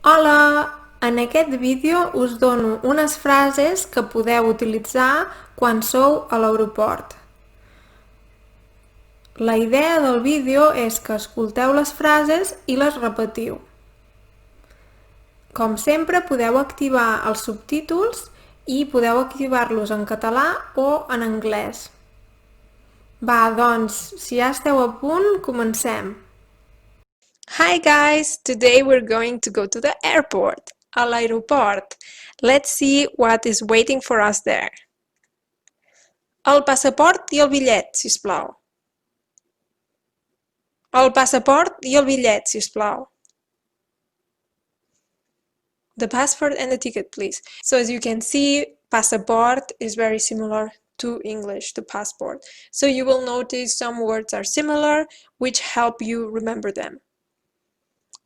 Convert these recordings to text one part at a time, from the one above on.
Hola! En aquest vídeo us dono unes frases que podeu utilitzar quan sou a l'aeroport. La idea del vídeo és que escolteu les frases i les repetiu. Com sempre, podeu activar els subtítols i podeu activar-los en català o en anglès. Va, doncs, si ja esteu a punt, comencem! Hi guys! Today we're going to go to the airport, a l'aeroport. Let's see what is waiting for us there. El passaport i el bitllet, sisplau. El passaport i el bitllet, sisplau. The passport and the ticket, please. So as you can see, passaport is very similar to English, to passport. So you will notice some words are similar, which help you remember them.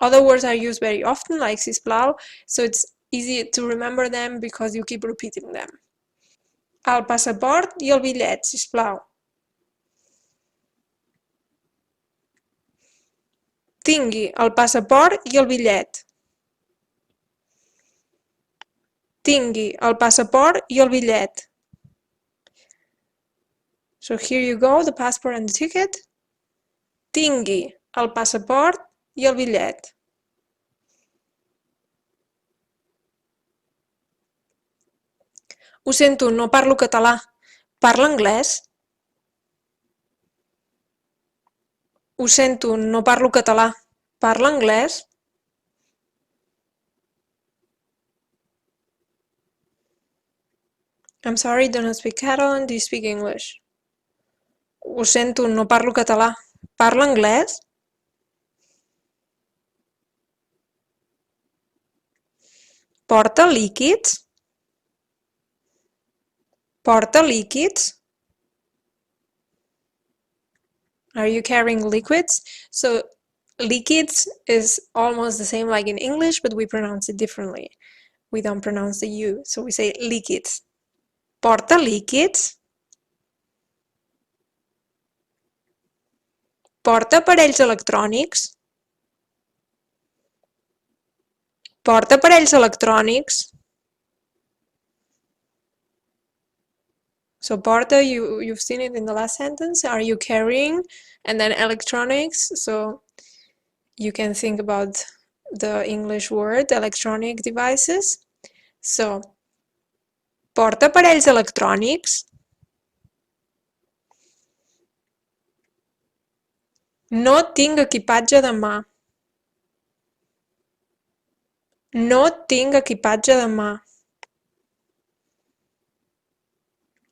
Other words are used very often, like sisplau, so it's easy to remember them because you keep repeating them. El passaport i el bitllet, sisplau. Tingui el passaport i el bitllet. Tingui el passaport i el bitllet. So here you go, the passport and the ticket. Tingui el passaport i el bitllet. Ho sento, no parlo català. Parla anglès? Ho sento, no parlo català. Parla anglès? I'm sorry, don't speak Catalan, do you speak English? Ho sento, no parlo català. Parla anglès? Porta líquids? Porta líquids? Are you carrying liquids? So liquids is almost the same like in English, but we pronounce it differently. We don't pronounce the U, so we say liquids. Porta líquids? Porta aparells electrònics? Porta aparells electrònics? So porta, you've seen it in the last sentence. Are you carrying? And then electronics, so you can think about the English word, electronic devices. So, porta aparells electrònics? No tinc equipatge de mà. No tinc equipatge de mà.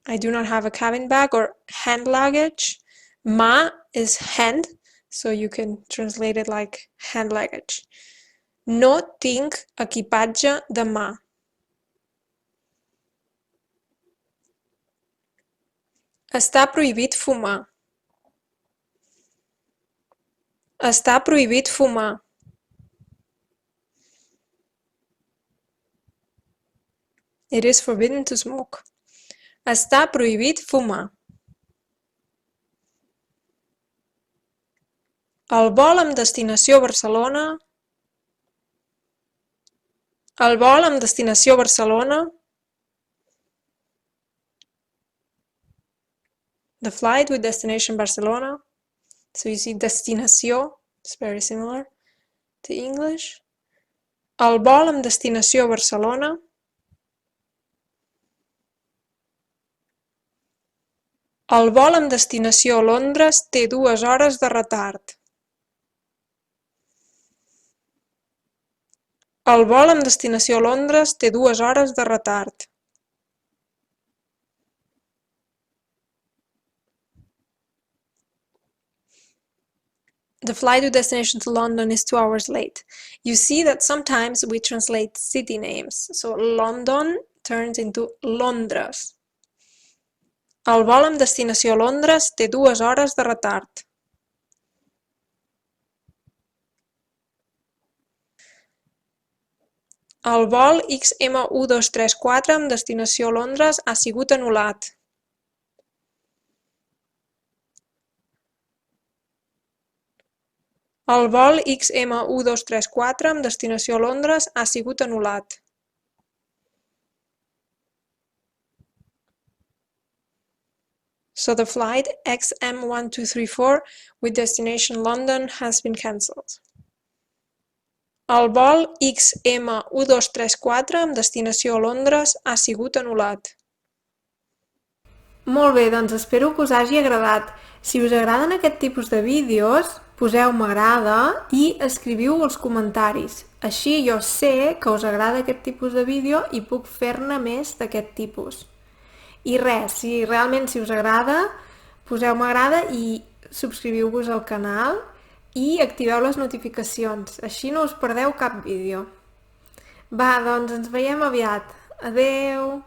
I do not have a cabin bag or hand luggage. Mà is hand, so you can translate it like hand luggage. No tinc equipatge de mà. Està prohibit fumar. Està prohibit fumar. It is forbidden to smoke. Està prohibit fumar. El vol amb destinació Barcelona. El vol amb destinació Barcelona. The flight with destination Barcelona. So you see destinació, it's very similar to English. El vol amb destinació Barcelona. El vol amb destinació Londres té 2 hores de retard. El vol amb destinació Londres té 2 hores de retard. The flight to destination to London is 2 hours late. You see that sometimes we translate city names. So London turns into Londres. El vol amb destinació a Londres té 2 hores de retard. El vol XM1234 amb destinació a Londres ha sigut anul·lat. El vol XM1234 amb destinació a Londres ha sigut anul·lat. So the flight XM1234 with destination London has been cancelled. El vol XM1234 amb destinació a Londres ha sigut anul·lat. Molt bé, doncs espero que us hagi agradat. Si us agraden aquest tipus de vídeos, poseu m'agrada i escriviu els comentaris. Així jo sé que us agrada aquest tipus de vídeo i puc fer-ne més d'aquest tipus. I res, si us agrada, poseu m'agrada i subscriviu-vos al canal i activeu les notificacions, així no us perdeu cap vídeo. Va, doncs ens veiem aviat. Adeu!